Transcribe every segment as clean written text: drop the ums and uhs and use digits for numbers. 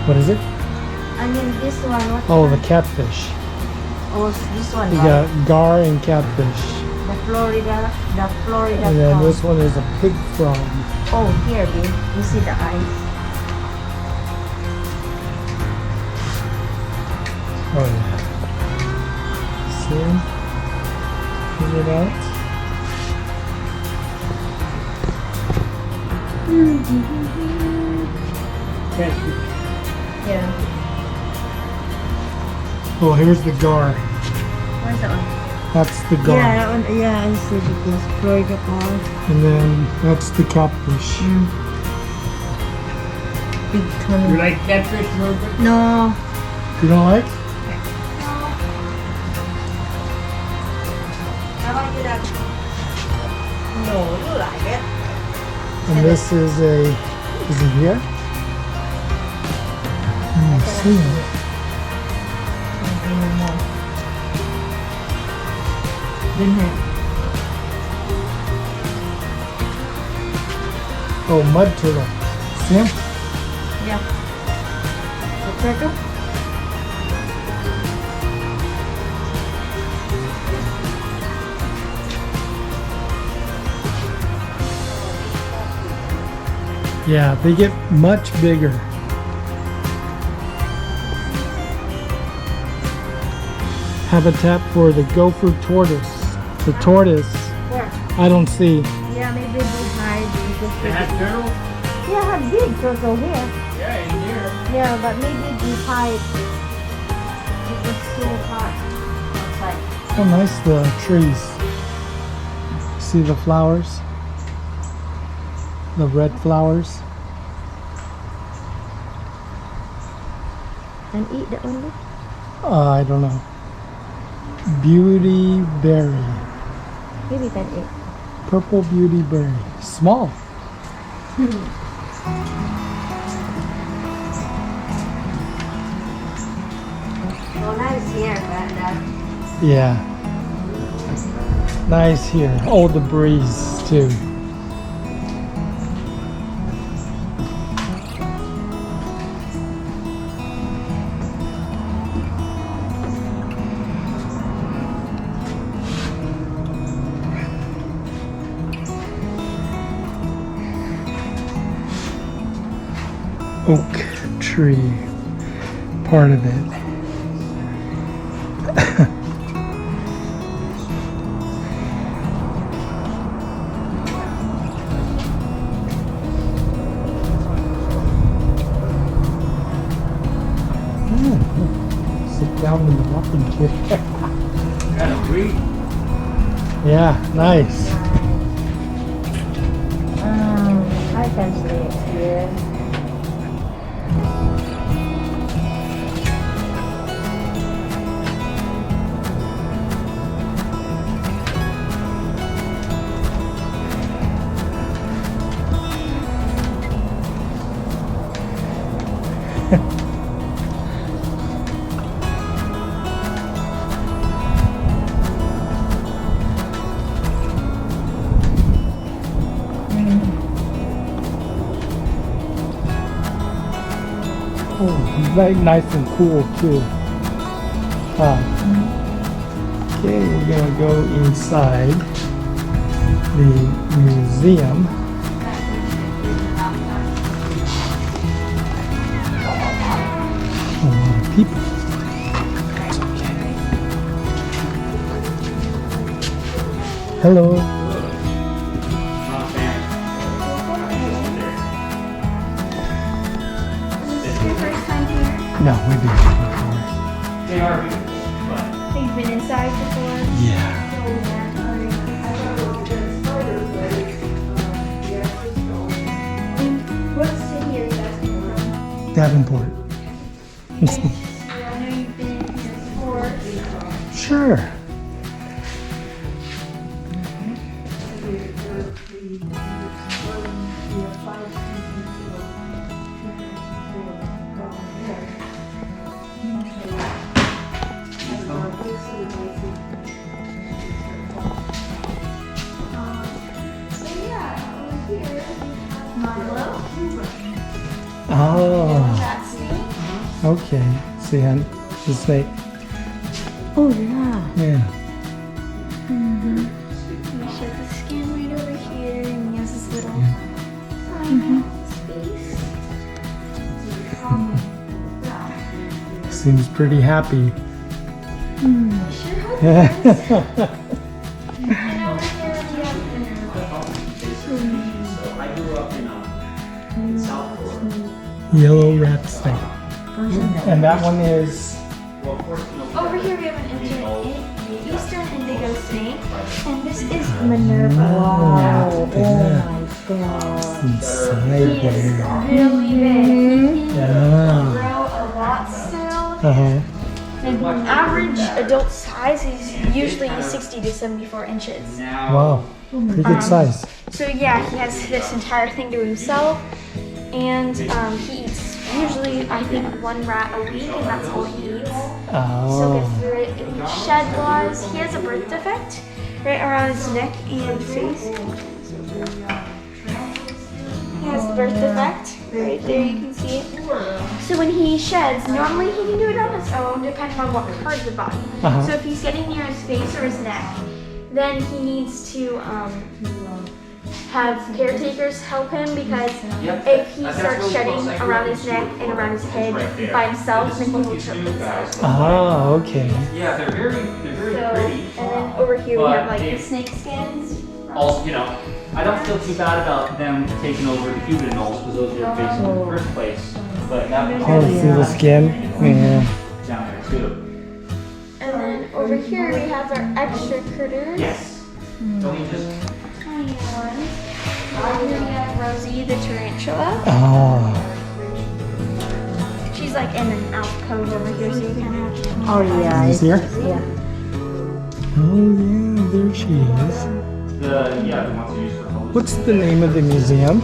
What is it? I mean this one. Oh, the catfish. Oh, this one. You got gar and catfish. The Florida. And then this one is a pig frog. Oh, here, babe. You see the eyes. Oh yeah. See? Figure it out. Catfish. Yeah. Oh, here's the gar. Where's that one? That's the gar. Yeah, that one. Yeah, I see this Florida gar. And then that's the catfish. Big ton. You like catfish, Roger? No. You don't like? I like it up. No, you like it. And this is it here? See it. Oh, mud turtle. See him? Yeah. The turtle? Yeah, they get much bigger. Habitat for the gopher tortoise. The tortoise, Where? I don't see. Yeah, maybe they hide. They have turtle? Yeah, I have big turtle here. Yeah, in here. Yeah, but maybe they hide. It's so hot outside. How nice the trees. See the flowers? The red flowers. And eat that one. I don't know. Beauty berry. Maybe you can eat. Purple beauty berry. Small. Oh, nice here, but Yeah. Nice here. Oh, the breeze too. Oak tree, part of it. Sit down in the rocking chair. Got a breed. Yeah, nice. I can stay here. Oh, very nice and cool too. Okay, we're gonna go inside the museum. A lot of people. It's okay. Hello. Not bad. This is your first time here? No, we've been here before. Yeah, tried before? Yeah. What city are you guys from? Davenport. I know you've been here before. Sure. So yeah, over here we have Milo. Oh, That's me. okay. See, hon, the snake. Oh yeah. Yeah. We show the skin right over here, and he has this little space. Seems pretty happy. Sure hope Yeah. it is. And over here we have I grew up in South Florida. Yellow rat snake. And that one is. Well, of course, over here we have an Eastern Indigo Snake, and this is Minerva. Wow. Yeah. God. Inside He is there. really big. He Yeah. can grow a lot still. Uh-huh. And average adult size is usually 60 to 74 inches. now Wow. Pretty good size. So yeah, he has this entire thing to himself, and he eats usually, I think, 1 rat a week, and that's all he eats. So Oh. get through it. And he shed laws. He has a birth defect right around his neck and face. He has a birth defect right there. You can see it. So when he sheds, normally he can do it on his own, depending on what part of the body. Uh-huh. So if he's getting near his face or his neck, then he needs to have caretakers help him, because if he starts shedding around his neck and around his head by himself, then he will choke himself. Oh, okay. yeah, they're very So, pretty. and then over here we But have like they- the snake skins. Also, I don't feel too bad about them taking over the Cuban anoles because those were based in the first place. But that was Oh, see the skin? Yeah. down there too. And then over here we have our extra critters. Yes. Don't you just Tiny ones. Over here we have Rosie the tarantula. Oh. She's like in an alcove over here, so you kind of have to. Oh yeah. Is here? Yeah. Oh, yeah, there she is. the ones you use for hose. What's the name of the museum?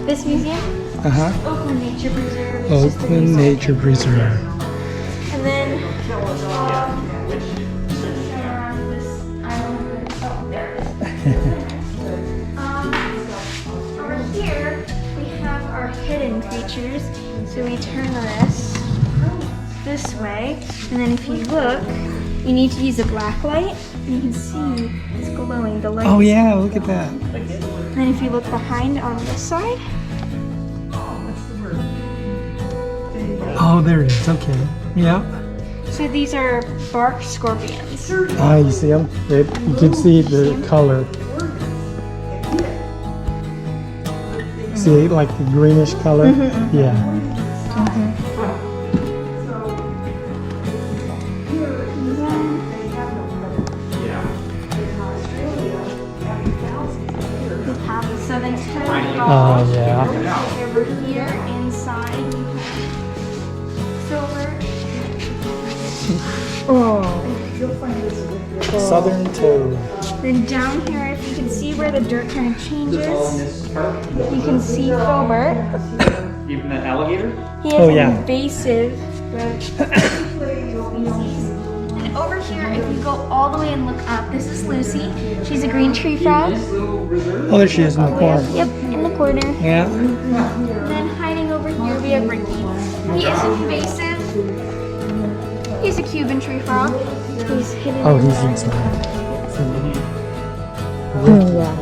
This museum, Uh-huh. Oakland Nature Preserve. It's just a Oakland museum. Nature Preserve. And then around this island. Oh, there it is. Over here we have our hidden creatures. So we turn this way, and then if you look, you need to use a black light. And you can see it's glowing. The light. Oh, yeah, look at that. And then if you look behind on this side, Oh, there it is. Okay. Yeah. so these are bark scorpions. Ah, you see them? You can see the color. See, like the greenish color? Yeah. We have the southern toad. Oh, yeah. Over here inside we have silver. Southern toad. Then down here, if you can see where the dirt kind of changes, you can see Filbert. Even the alligator? He has Oh, an yeah. invasive species. And over here, if you go all the way and look up, this is Lucy. She's a green tree frog. Oh, there she is in the corner. Yep, in the corner. Yeah. And then hiding over here, we have Ricky. He is invasive. He's a Cuban tree frog. He's hidden. Oh, in he's there. inside. Yeah.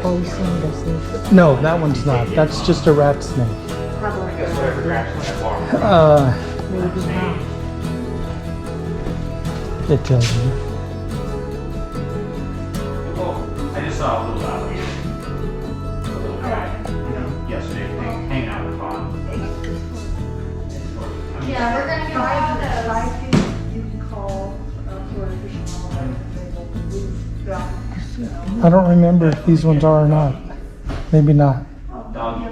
Poison the snake. No, that one's not. That's just a rat snake. Maybe not. It tells you. I just saw a little alligator. A little guy, yesterday hanging out in the pond. Yeah, we're gonna go out of those. You can call I don't remember if these ones are or not. Maybe not. Dog.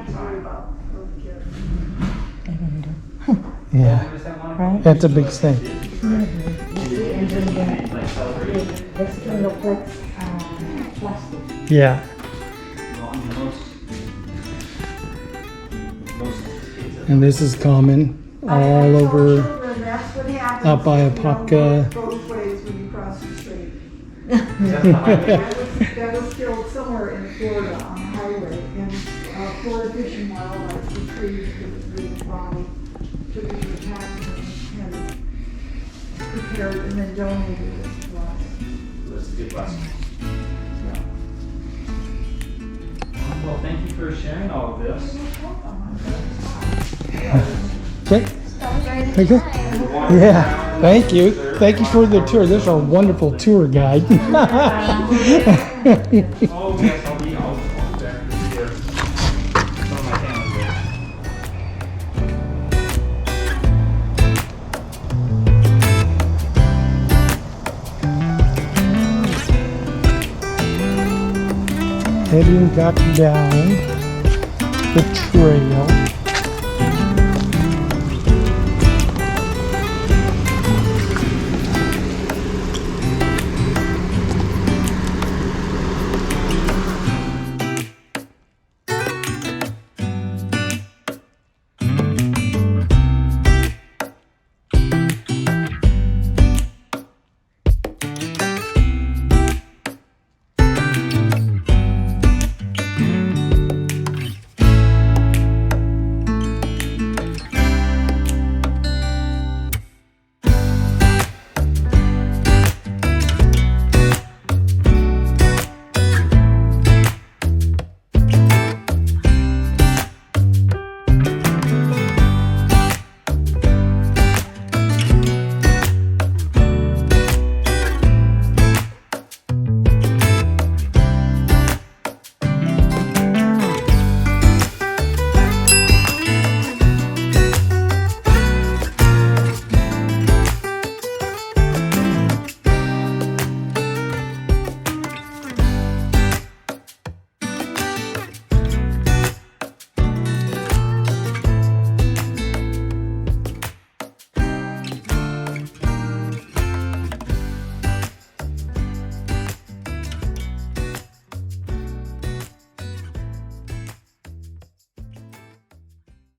Yeah, Right? that's a big snake. Like celebrate. That's kind of like plastic. Yeah. Well, I mean, most kids And this is common all over That's what happens. out by Apopka. Both ways when you cross the street. That's the highway. That was killed somewhere in Florida on the highway, and Florida Fish and Wildlife retrieved the body, took it to the tax and prepared and then donated it to us. That's a good lesson. Well, thank you for sharing all of this. Okay. Okay. Yeah. Thank you. Thank you for the tour. This is a wonderful tour guide. Oh, yes, I'll be back this year. Some of my family there. Heading back down the trail.